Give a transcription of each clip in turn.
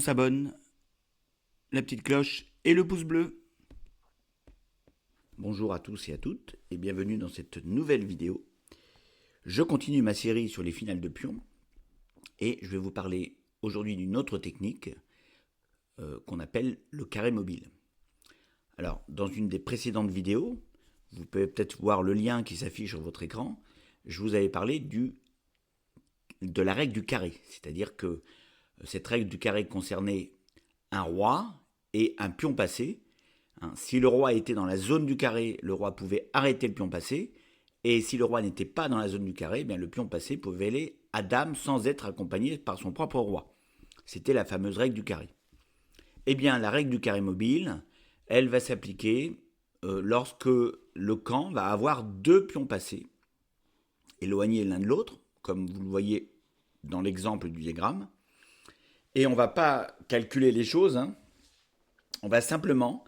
s'abonne, la petite cloche et le pouce bleu. Bonjour à tous et à toutes et bienvenue dans cette nouvelle vidéo. Je continue ma série sur les finales de pions et je vais vous parler aujourd'hui d'une autre technique qu'on appelle le carré mobile. Alors, dans une des précédentes vidéos, vous pouvez peut-être voir le lien qui s'affiche sur votre écran, je vous avais parlé de la règle du carré, c'est-à-dire que cette règle du carré concernait un roi et un pion passé. Si le roi était dans la zone du carré, le roi pouvait arrêter le pion passé, et si le roi n'était pas dans la zone du carré, eh bien le pion passé pouvait aller à dame sans être accompagné par son propre roi. C'était la fameuse règle du carré. Eh bien, la règle du carré mobile, elle va s'appliquer lorsque le camp va avoir deux pions passés, éloignés l'un de l'autre, comme vous le voyez dans l'exemple du diagramme. Et on ne va pas calculer les choses, on va simplement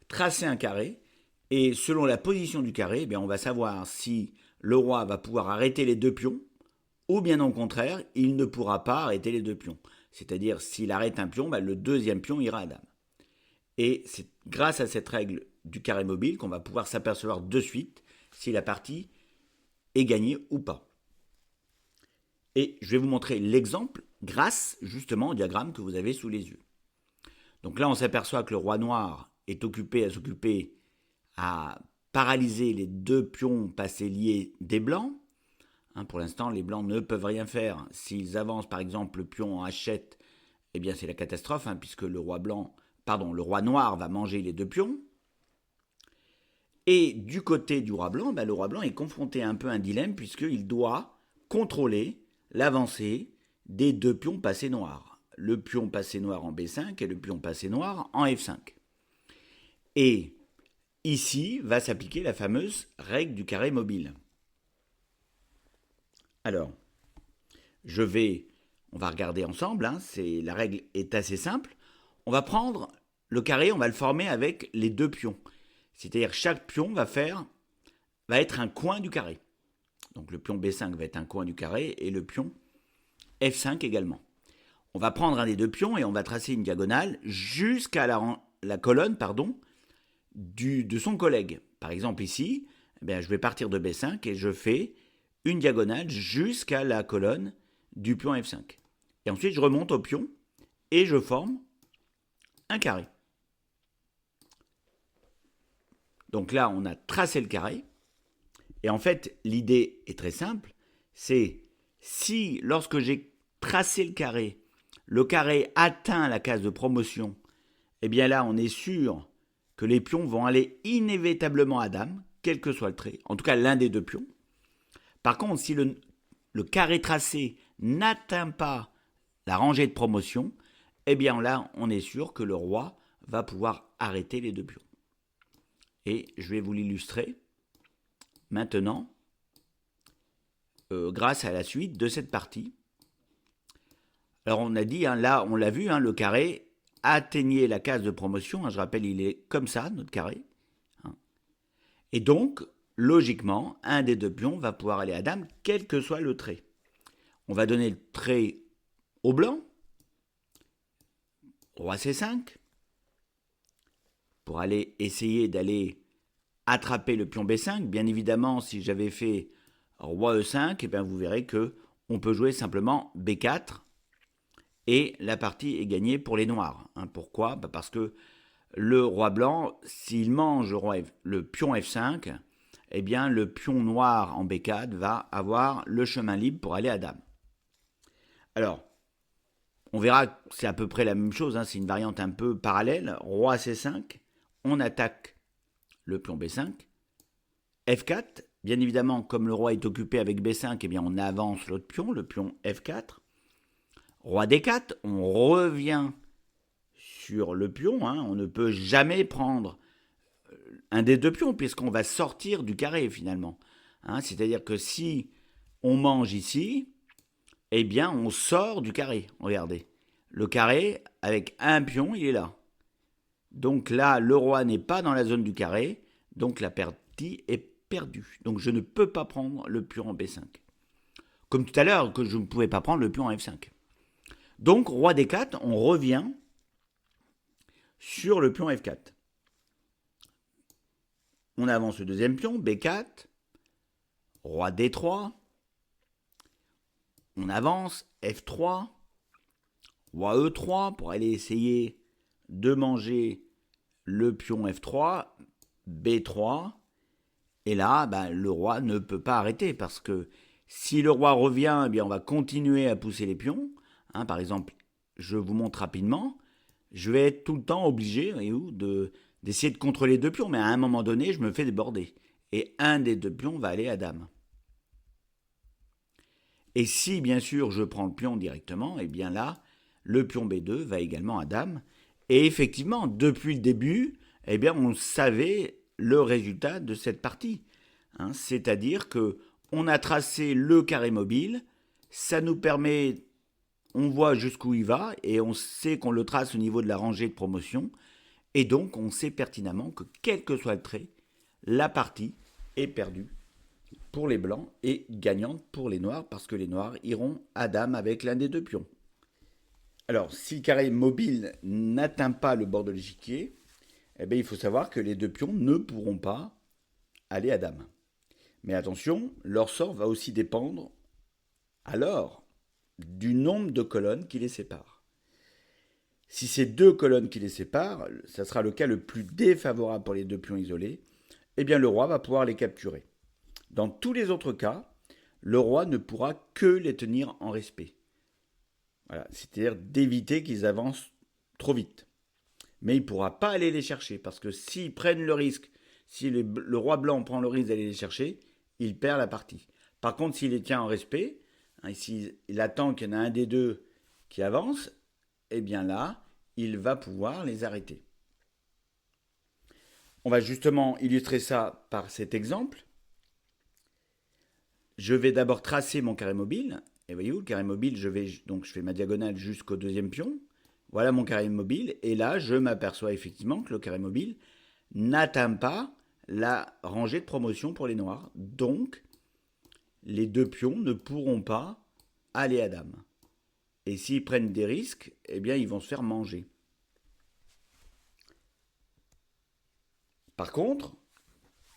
tracer un carré, et selon la position du carré, on va savoir si le roi va pouvoir arrêter les deux pions, ou bien au contraire, il ne pourra pas arrêter les deux pions. C'est-à-dire, s'il arrête un pion, le deuxième pion ira à dame. Et c'est grâce à cette règle du carré mobile qu'on va pouvoir s'apercevoir de suite si la partie est gagnée ou pas. Et je vais vous montrer l'exemple grâce justement au diagramme que vous avez sous les yeux. Donc là, on s'aperçoit que le roi noir est occupé à s'occuper à paralyser les deux pions passés liés des blancs. Pour l'instant, les blancs ne peuvent rien faire. S'ils avancent par exemple le pion en H7, eh bien c'est la catastrophe, puisque le roi noir va manger les deux pions. Et du côté du roi blanc, le roi blanc est confronté un peu à un dilemme, puisqu'il doit contrôler l'avancée des deux pions passés noirs. Le pion passé noir en B5 et le pion passé noir en F5. Et ici va s'appliquer la fameuse règle du carré mobile. Alors, on va regarder ensemble, la règle est assez simple. On va prendre le carré, on va le former avec les deux pions. C'est-à-dire chaque pion va être un coin du carré. Donc le pion B5 va être un coin du carré et le pion F5 également. On va prendre un des deux pions et on va tracer une diagonale jusqu'à la colonne de son collègue. Par exemple ici, je vais partir de B5 et je fais une diagonale jusqu'à la colonne du pion F5. Et ensuite je remonte au pion et je forme un carré. Donc là on a tracé le carré. Et en fait l'idée est très simple, c'est si lorsque j'ai tracé le carré atteint la case de promotion, eh bien là on est sûr que les pions vont aller inévitablement à dame, quel que soit le trait, en tout cas l'un des deux pions. Par contre, si le carré tracé n'atteint pas la rangée de promotion, eh bien là on est sûr que le roi va pouvoir arrêter les deux pions. Et je vais vous l'illustrer maintenant grâce à la suite de cette partie. Alors on a dit, là on l'a vu, le carré atteignait la case de promotion. Je rappelle, il est comme ça, notre carré. Et donc, logiquement, un des deux pions va pouvoir aller à dame, quel que soit le trait. On va donner le trait au blanc, roi C5, pour aller essayer d'aller attraper le pion B5. Bien évidemment, si j'avais fait roi E5, vous verrez qu'on peut jouer simplement B4 et la partie est gagnée pour les noirs. Pourquoi ? Parce que le roi blanc, s'il mange le pion F5, eh bien le pion noir en B4 va avoir le chemin libre pour aller à dame. Alors, on verra que c'est à peu près la même chose, c'est une variante un peu parallèle. Roi C5, on attaque le pion B5. F4, bien évidemment, comme le roi est occupé avec B5, eh bien on avance l'autre pion, le pion F4. Roi D4, on revient sur le pion, on ne peut jamais prendre un des deux pions puisqu'on va sortir du carré finalement. C'est-à-dire que si on mange ici, eh bien on sort du carré. Regardez, le carré avec un pion, il est là. Donc là, le roi n'est pas dans la zone du carré, donc la partie est perdue. Donc je ne peux pas prendre le pion en B5. Comme tout à l'heure, que je ne pouvais pas prendre le pion en F5. Donc, roi D4, on revient sur le pion F4. On avance le deuxième pion, B4, roi D3, on avance, F3, roi E3 pour aller essayer de manger le pion F3, B3, et là, le roi ne peut pas arrêter parce que si le roi revient, eh bien, on va continuer à pousser les pions. Par exemple, je vous montre rapidement, je vais être tout le temps obligé d'essayer de contrôler deux pions, mais à un moment donné, je me fais déborder. Et un des deux pions va aller à dame. Et si, bien sûr, je prends le pion directement, eh bien là, le pion B2 va également à dame. Et effectivement, depuis le début, eh bien, on savait le résultat de cette partie. C'est-à-dire que on a tracé le carré mobile, ça nous permet, on voit jusqu'où il va, et on sait qu'on le trace au niveau de la rangée de promotion, et donc on sait pertinemment que quel que soit le trait, la partie est perdue pour les blancs et gagnante pour les noirs, parce que les noirs iront à dame avec l'un des deux pions. Alors, si le carré mobile n'atteint pas le bord de l'échiquier, eh bien, il faut savoir que les deux pions ne pourront pas aller à dame. Mais attention, leur sort va aussi dépendre alors du nombre de colonnes qui les séparent. Si c'est deux colonnes qui les séparent, ça sera le cas le plus défavorable pour les deux pions isolés, eh bien le roi va pouvoir les capturer. Dans tous les autres cas, le roi ne pourra que les tenir en respect. Voilà, c'est-à-dire d'éviter qu'ils avancent trop vite. Mais il ne pourra pas aller les chercher, parce que s'ils prennent le risque, si le roi blanc prend le risque d'aller les chercher, il perd la partie. Par contre, s'il les tient en respect, s'il attend qu'il y en a un des deux qui avance, eh bien là, il va pouvoir les arrêter. On va justement illustrer ça par cet exemple. Je vais d'abord tracer mon carré mobile. Et voyez-vous, le carré mobile, je fais ma diagonale jusqu'au deuxième pion. Voilà mon carré mobile. Et là, je m'aperçois effectivement que le carré mobile n'atteint pas la rangée de promotion pour les noirs. Donc, les deux pions ne pourront pas aller à dame. Et s'ils prennent des risques, eh bien, ils vont se faire manger. Par contre,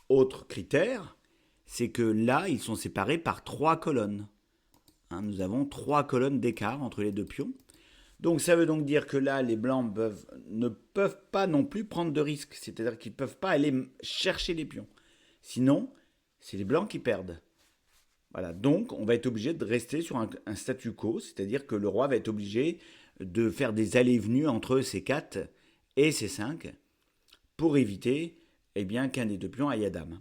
autre critère, c'est que là, ils sont séparés par 3 colonnes. Nous avons 3 colonnes d'écart entre les deux pions. Donc ça veut donc dire que là, les blancs ne peuvent pas non plus prendre de risques. C'est-à-dire qu'ils ne peuvent pas aller chercher les pions. Sinon, c'est les blancs qui perdent. Voilà, donc on va être obligé de rester sur un statu quo, c'est-à-dire que le roi va être obligé de faire des allées et venues entre C4 et C5 pour éviter qu'un des deux pions aille à dame.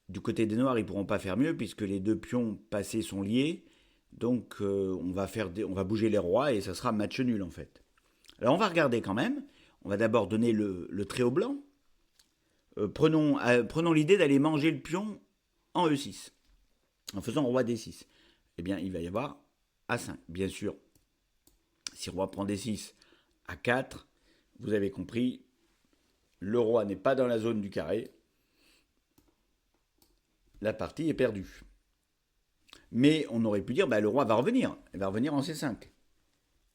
Du côté des noirs, ils ne pourront pas faire mieux puisque les deux pions passés sont liés. Donc on va bouger les rois et ça sera match nul en fait. Alors on va regarder quand même. On va d'abord donner le trait au blanc. Prenons l'idée d'aller manger le pion en E6. En faisant roi D6. Eh bien il va y avoir A5. Bien sûr, si roi prend D6, A4, vous avez compris, le roi n'est pas dans la zone du carré. La partie est perdue. Mais on aurait pu dire, le roi va revenir. Il va revenir en C5.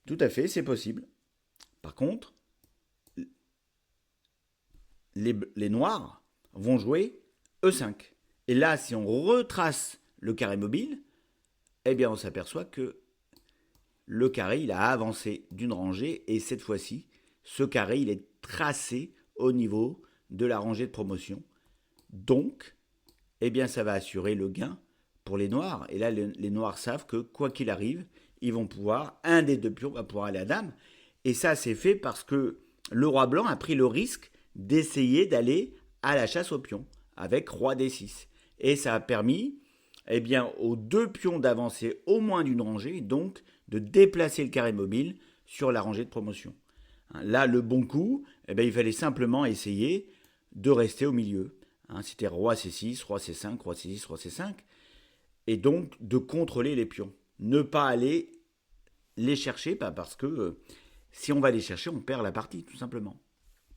Tout à fait, c'est possible. Par contre, les noirs vont jouer E5. Et là, si on retrace le carré mobile, eh bien on s'aperçoit que le carré, il a avancé d'une rangée. Et cette fois-ci, ce carré, il est tracé au niveau de la rangée de promotion. Donc, eh bien ça va assurer le gain pour les noirs. Et là, les noirs savent que quoi qu'il arrive, ils vont pouvoir, un des deux pions va pouvoir aller à dame. Et ça, c'est fait parce que le roi blanc a pris le risque d'essayer d'aller à la chasse aux pions avec roi D6. Et ça a permis aux deux pions d'avancer au moins d'une rangée, donc de déplacer le carré mobile sur la rangée de promotion. Là, le bon coup, il fallait simplement essayer de rester au milieu. C'était roi C6, roi C5, roi C6, roi C5. Et donc de contrôler les pions. Ne pas aller les chercher, parce que si on va les chercher, on perd la partie, tout simplement.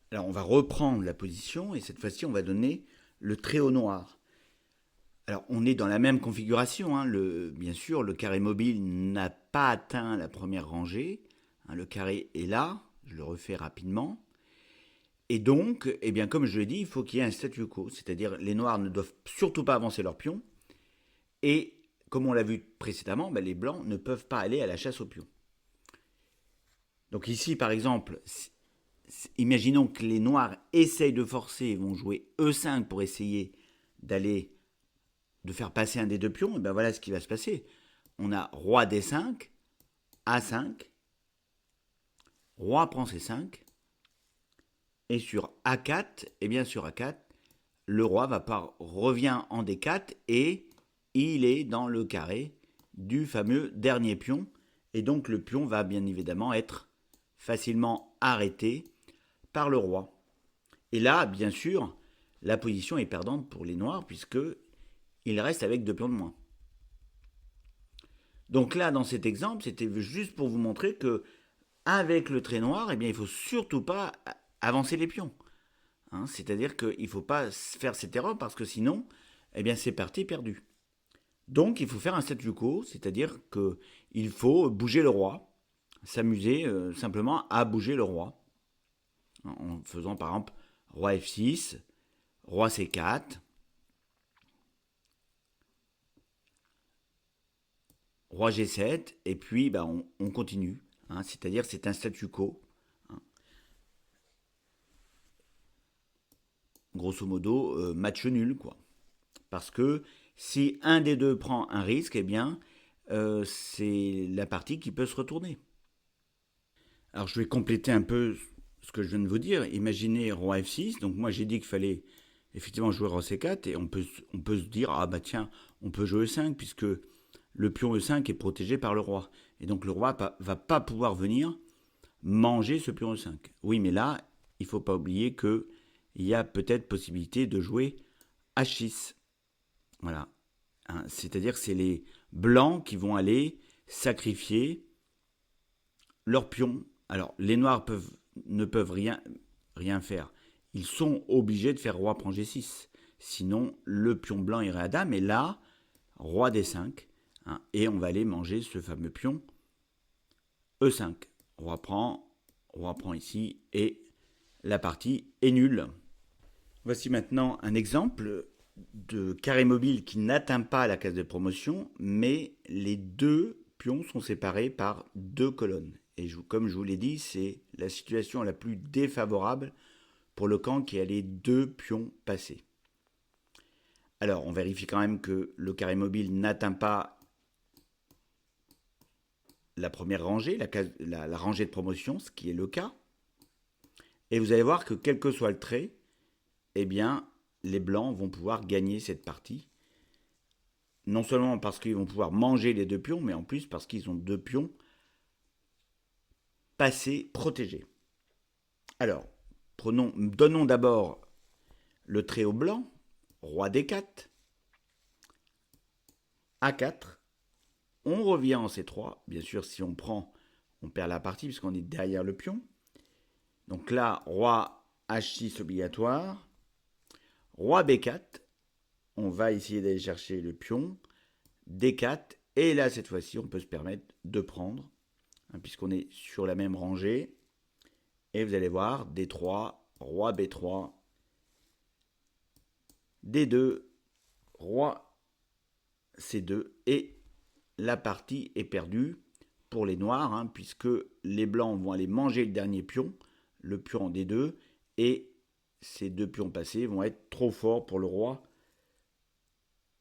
Alors on va reprendre la position, et cette fois-ci, on va donner le trait au noir. Alors, on est dans la même configuration, hein. Bien sûr, le carré mobile n'a pas atteint la première rangée, hein. Le carré est là, je le refais rapidement. Et donc, eh bien, comme je l'ai dit, il faut qu'il y ait un statu quo, c'est-à-dire les noirs ne doivent surtout pas avancer leur pion, et comme on l'a vu précédemment, ben, les blancs ne peuvent pas aller à la chasse aux pions. Donc ici, par exemple, imaginons que les noirs essayent de forcer et vont jouer E5 pour essayer de faire passer un des deux pions, et ben voilà ce qui va se passer. On a roi D5, A5, roi prend C5, et sur A4, et bien sur A4, le roi revient en D4 et il est dans le carré du fameux dernier pion. Et donc le pion va bien évidemment être facilement arrêté par le roi. Et là, bien sûr, la position est perdante pour les noirs puisque il reste avec deux pions de moins. Donc là, dans cet exemple, c'était juste pour vous montrer que avec le trait noir, eh bien, il ne faut surtout pas avancer les pions. Hein, c'est-à-dire qu'il ne faut pas faire cette erreur parce que sinon, eh bien, c'est parti perdu. Donc, il faut faire un statu quo, c'est-à-dire qu'il faut bouger le roi, s'amuser simplement à bouger le roi, en faisant par exemple roi F6, roi C4, roi G7, et puis bah, on continue. Hein, c'est-à-dire c'est un statu quo. Hein. Grosso modo, match nul, quoi. Parce que si un des deux prend un risque, eh bien, c'est la partie qui peut se retourner. Alors je vais compléter un peu ce que je viens de vous dire. Imaginez roi F6. Donc moi j'ai dit qu'il fallait effectivement jouer roi C4 et on peut se dire ah bah tiens on peut jouer E5 puisque le pion E5 est protégé par le roi et donc le roi va pas pouvoir venir manger ce pion E5. Oui mais là il faut pas oublier que il y a peut-être possibilité de jouer H6. Voilà. Hein, c'est-à-dire que c'est les blancs qui vont aller sacrifier leur pion. Alors, les noirs ne peuvent rien faire. Ils sont obligés de faire roi prend G6. Sinon, le pion blanc irait à dame. Et là, roi D5. Hein, et on va aller manger ce fameux pion E5. Roi prend ici. Et la partie est nulle. Voici maintenant un exemple de carré mobile qui n'atteint pas la case de promotion, mais les deux pions sont séparés par deux colonnes. Et comme je vous l'ai dit, c'est la situation la plus défavorable pour le camp qui a les deux pions passés. Alors, on vérifie quand même que le carré mobile n'atteint pas la première rangée, la rangée de promotion, ce qui est le cas. Et vous allez voir que quel que soit le trait, eh bien, les blancs vont pouvoir gagner cette partie. Non seulement parce qu'ils vont pouvoir manger les deux pions, mais en plus parce qu'ils ont deux pions passés protégés. Alors, donnons d'abord le trait au blanc, roi D4, A4, on revient en C3, bien sûr si on prend, on perd la partie puisqu'on est derrière le pion. Donc là, roi H6 obligatoire, roi B4, on va essayer d'aller chercher le pion, D4, et là cette fois-ci on peut se permettre de prendre, hein, puisqu'on est sur la même rangée, et vous allez voir, D3, roi B3, D2, roi C2, et la partie est perdue pour les noirs, hein, puisque les blancs vont aller manger le dernier pion, le pion en D2, et ces deux pions passés vont être trop forts pour le roi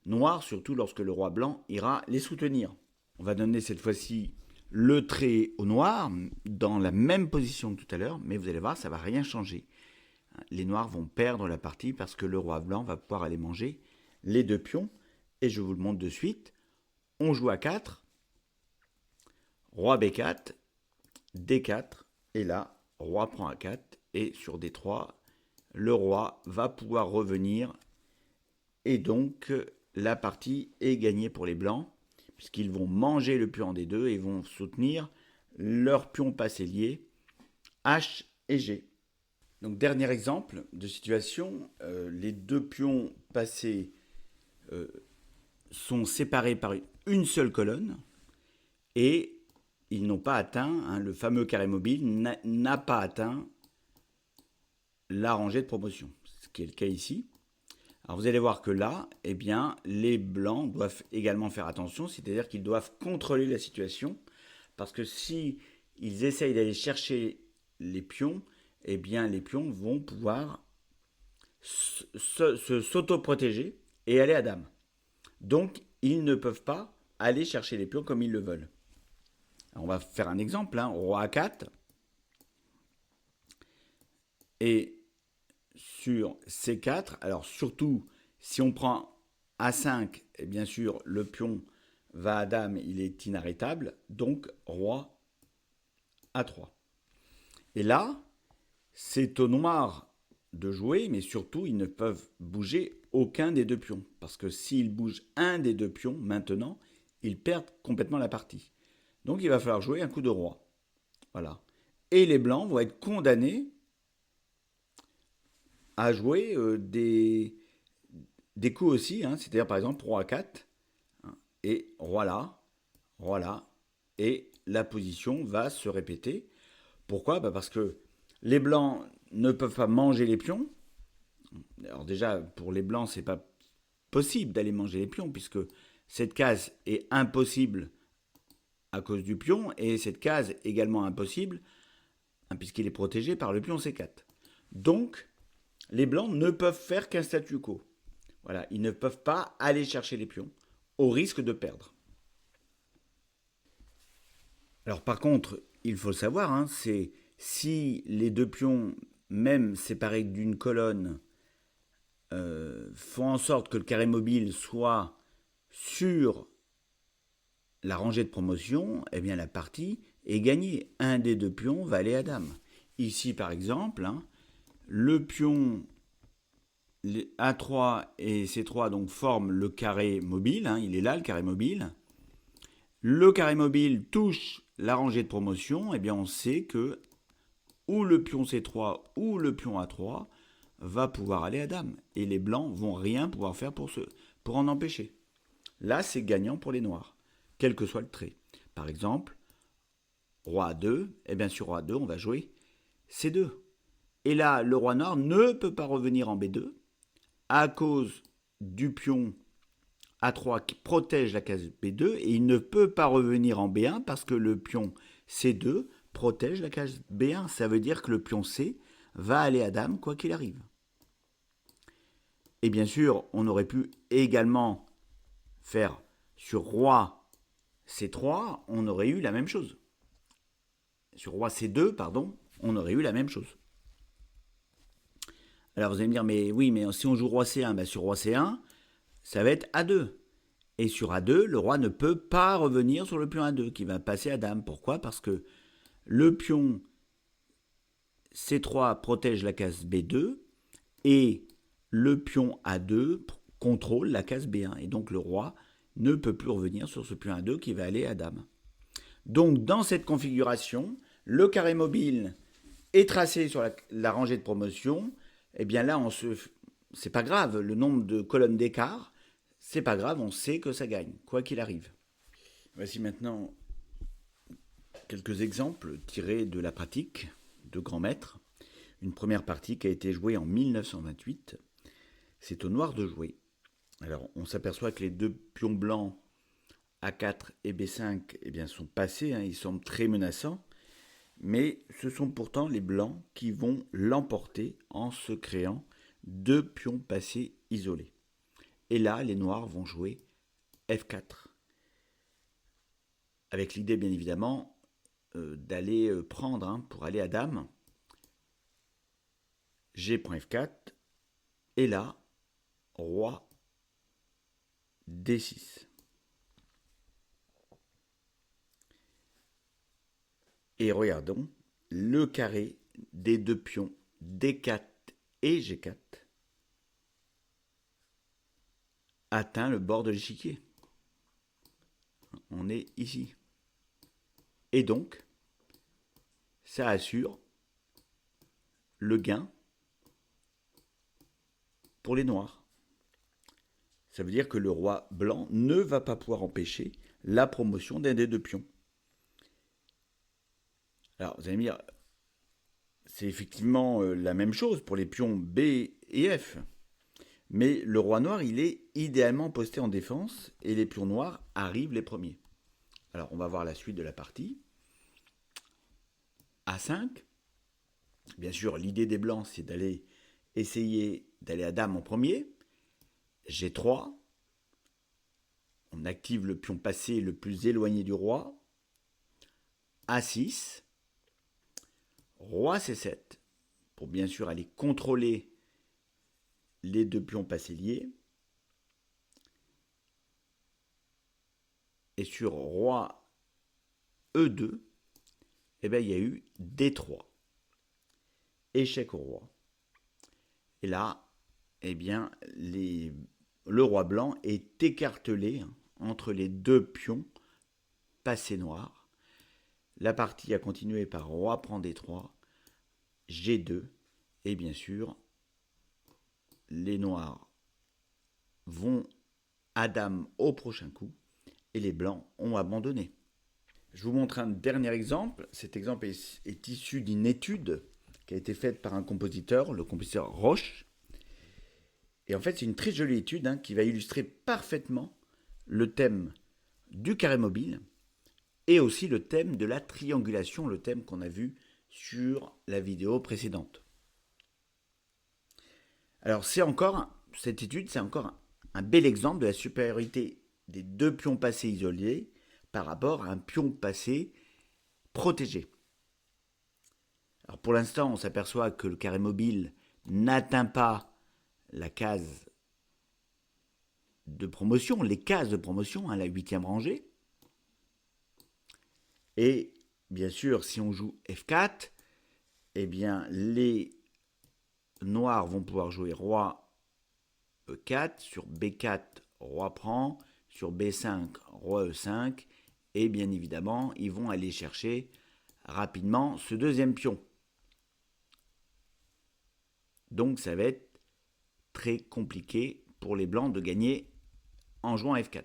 noir, surtout lorsque le roi blanc ira les soutenir. On va donner cette fois-ci le trait au noir, dans la même position que tout à l'heure, mais vous allez voir, ça ne va rien changer. Les noirs vont perdre la partie parce que le roi blanc va pouvoir aller manger les deux pions, et je vous le montre de suite. On joue à 4, roi B4, D4, et là, roi prend A4, et sur D3, le roi va pouvoir revenir, et donc la partie est gagnée pour les blancs, puisqu'ils vont manger le pion en D2 et vont soutenir leur pion passé lié, H et G. Donc dernier exemple de situation, les deux pions passés sont séparés par une seule colonne et ils n'ont pas atteint, le fameux carré mobile n'a pas atteint la rangée de promotion, ce qui est le cas ici. Alors vous allez voir que là, eh bien, les blancs doivent également faire attention, c'est-à-dire qu'ils doivent contrôler la situation, parce que si ils essayent d'aller chercher les pions, eh bien les pions vont pouvoir s'auto-protéger et aller à dame. Donc ils ne peuvent pas aller chercher les pions comme ils le veulent. Alors, on va faire un exemple, roi A4, et sur C4, alors surtout si on prend A5, et bien sûr le pion va à dame, il est inarrêtable, donc roi A3. Et là, c'est au noir de jouer, mais surtout ils ne peuvent bouger aucun des deux pions, parce que s'ils bougent un des deux pions maintenant, ils perdent complètement la partie. Donc il va falloir jouer un coup de roi. Voilà. Et les blancs vont être condamnés à jouer des coups aussi, c'est-à-dire par exemple roi 4 et roi là, et la position va se répéter. Pourquoi ? Parce que les blancs ne peuvent pas manger les pions. Alors déjà, pour les blancs, c'est pas possible d'aller manger les pions, puisque cette case est impossible à cause du pion, et cette case également impossible, puisqu'il est protégé par le pion C4. Donc, les blancs ne peuvent faire qu'un statu quo. Voilà, ils ne peuvent pas aller chercher les pions, au risque de perdre. Alors par contre, il faut le savoir, c'est si les deux pions, même séparés d'une colonne, font en sorte que le carré mobile soit sur la rangée de promotion, eh bien la partie est gagnée. Un des deux pions va aller à dame. Ici par exemple, le pion A3 et C3 donc forment le carré mobile, il est là le carré mobile. Le carré mobile touche la rangée de promotion, et bien on sait que ou le pion C3 ou le pion A3 va pouvoir aller à dame. Et les blancs vont rien pouvoir faire pour en empêcher. Là, c'est gagnant pour les noirs, quel que soit le trait. Par exemple, roi A2, et bien sur roi A2, on va jouer C2. Et là, le roi noir ne peut pas revenir en B2 à cause du pion A3 qui protège la case B2 et il ne peut pas revenir en B1 parce que le pion C2 protège la case B1. Ça veut dire que le pion C va aller à dame quoi qu'il arrive. Et bien sûr, on aurait pu également faire sur roi C3, on aurait eu la même chose. Sur roi C2, pardon, on aurait eu la même chose. Alors vous allez me dire, mais oui, mais si on joue roi C1, sur roi C1, ça va être A2. Et sur A2, le roi ne peut pas revenir sur le pion A2, qui va passer à dame. Pourquoi ? Parce que le pion C3 protège la case B2 et le pion A2 contrôle la case B1. Et donc le roi ne peut plus revenir sur ce pion A2 qui va aller à dame. Donc dans cette configuration, le carré mobile est tracé sur la rangée de promotion. Et bien là, c'est pas grave, le nombre de colonnes d'écart, c'est pas grave, on sait que ça gagne, quoi qu'il arrive. Voici maintenant quelques exemples tirés de la pratique de grands maîtres. Une première partie qui a été jouée en 1928. C'est au noir de jouer. Alors, on s'aperçoit que les deux pions blancs A4 et B5 sont passés, ils semblent très menaçants, mais ce sont pourtant les blancs qui vont l'emporter en se créant deux pions passés isolés. Et là, les noirs vont jouer F4, avec l'idée bien évidemment d'aller prendre pour aller à dame. G.F4, et là, roi D6. Et regardons le carré des deux pions D4 et G4 atteint le bord de l'échiquier. On est ici. Et donc, ça assure le gain pour les noirs. Ça veut dire que le roi blanc ne va pas pouvoir empêcher la promotion d'un des deux pions. Alors, vous allez me dire, c'est effectivement la même chose pour les pions B et F. Mais le roi noir, il est idéalement posté en défense et les pions noirs arrivent les premiers. Alors, on va voir la suite de la partie. A5. Bien sûr, l'idée des blancs, c'est d'aller essayer d'aller à dame en premier. G3. On active le pion passé le plus éloigné du roi. A6. Roi C7. Pour bien sûr aller contrôler les deux pions passés liés. Et sur roi E2, eh bien, il y a eu D3. Échec au roi. Et là, eh bien, le roi blanc est écartelé entre les deux pions passés noirs. La partie a continué par roi prend D3, G2, et bien sûr, les noirs vont à dame au prochain coup, et les blancs ont abandonné. Je vous montre un dernier exemple. Cet exemple est issu d'une étude qui a été faite par un compositeur, le compositeur Roche. Et en fait, c'est une très jolie étude qui va illustrer parfaitement le thème du carré mobile et aussi le thème de la triangulation, le thème qu'on a vu sur la vidéo précédente. Alors, cette étude, c'est encore un bel exemple de la supériorité des deux pions passés isolés par rapport à un pion passé protégé. Alors, pour l'instant, on s'aperçoit que le carré mobile n'atteint pas la case de promotion, les cases de promotion, la 8e rangée. Et bien sûr, si on joue F4, eh bien les noirs vont pouvoir jouer roi E4, sur B4, roi prend, sur B5, roi E5, et bien évidemment, ils vont aller chercher rapidement ce deuxième pion. Donc ça va être très compliqué pour les blancs de gagner en jouant F4.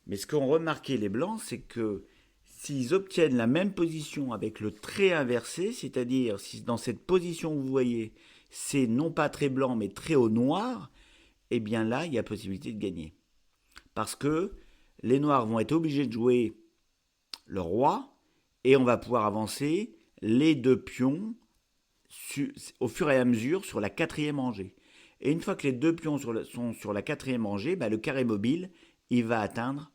Mais ce qu'ont remarqué les blancs, c'est que s'ils obtiennent la même position avec le trait inversé, c'est-à-dire si dans cette position vous voyez, c'est non pas très blanc mais très au noir, eh bien là, il y a possibilité de gagner. Parce que les noirs vont être obligés de jouer le roi et on va pouvoir avancer les deux pions au fur et à mesure sur la 4e rangée. Et une fois que les deux pions sont sur la 4e rangée, le carré mobile, il va atteindre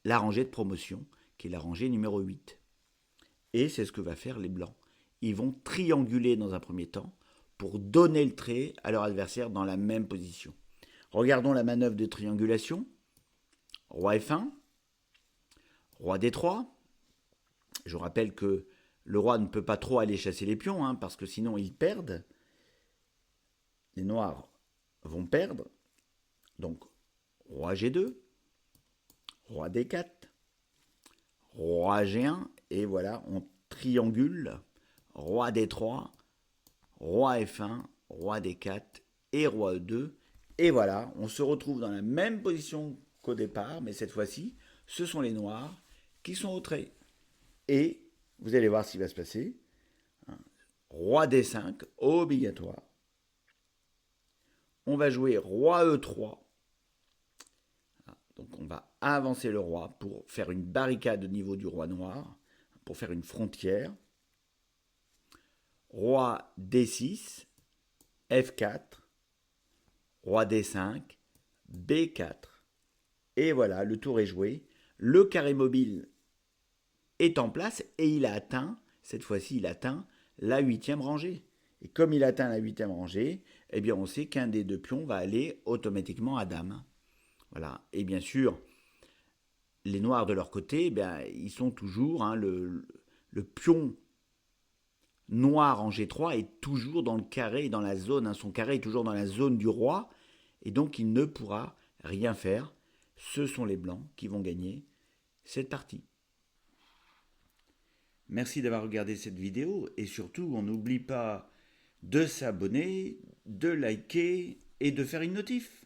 la rangée de promotion, qui est la rangée numéro 8. Et c'est ce que va faire les blancs. Ils vont trianguler dans un premier temps pour donner le trait à leur adversaire dans la même position. Regardons la manœuvre de triangulation. Roi F1, roi D3. Je vous rappelle que le roi ne peut pas trop aller chasser les pions, parce que sinon ils perdent. Les noirs vont perdre. Donc, roi G2, roi D4, roi G1, et voilà, on triangule, roi D3, roi F1, roi D4 et roi E2. Et voilà, on se retrouve dans la même position qu'au départ, mais cette fois-ci, ce sont les noirs qui sont au trait. Et vous allez voir ce qui va se passer. Roi D5, obligatoire. On va jouer roi E3. Donc on va avancer le roi pour faire une barricade au niveau du roi noir, pour faire une frontière. Roi D6, F4, roi D5, B4. Et voilà, le tour est joué. Le carré mobile est en place et il a atteint, cette fois-ci, il atteint la 8e rangée. Et comme il atteint la 8e rangée, eh bien on sait qu'un des deux pions va aller automatiquement à dame. Voilà. Et bien sûr, les noirs de leur côté, ils sont toujours, le pion noir en G3 est toujours dans le carré, dans la zone, son carré est toujours dans la zone du roi, et donc il ne pourra rien faire. Ce sont les blancs qui vont gagner cette partie. Merci d'avoir regardé cette vidéo, et surtout, on n'oublie pas de s'abonner, de liker et de faire une notif.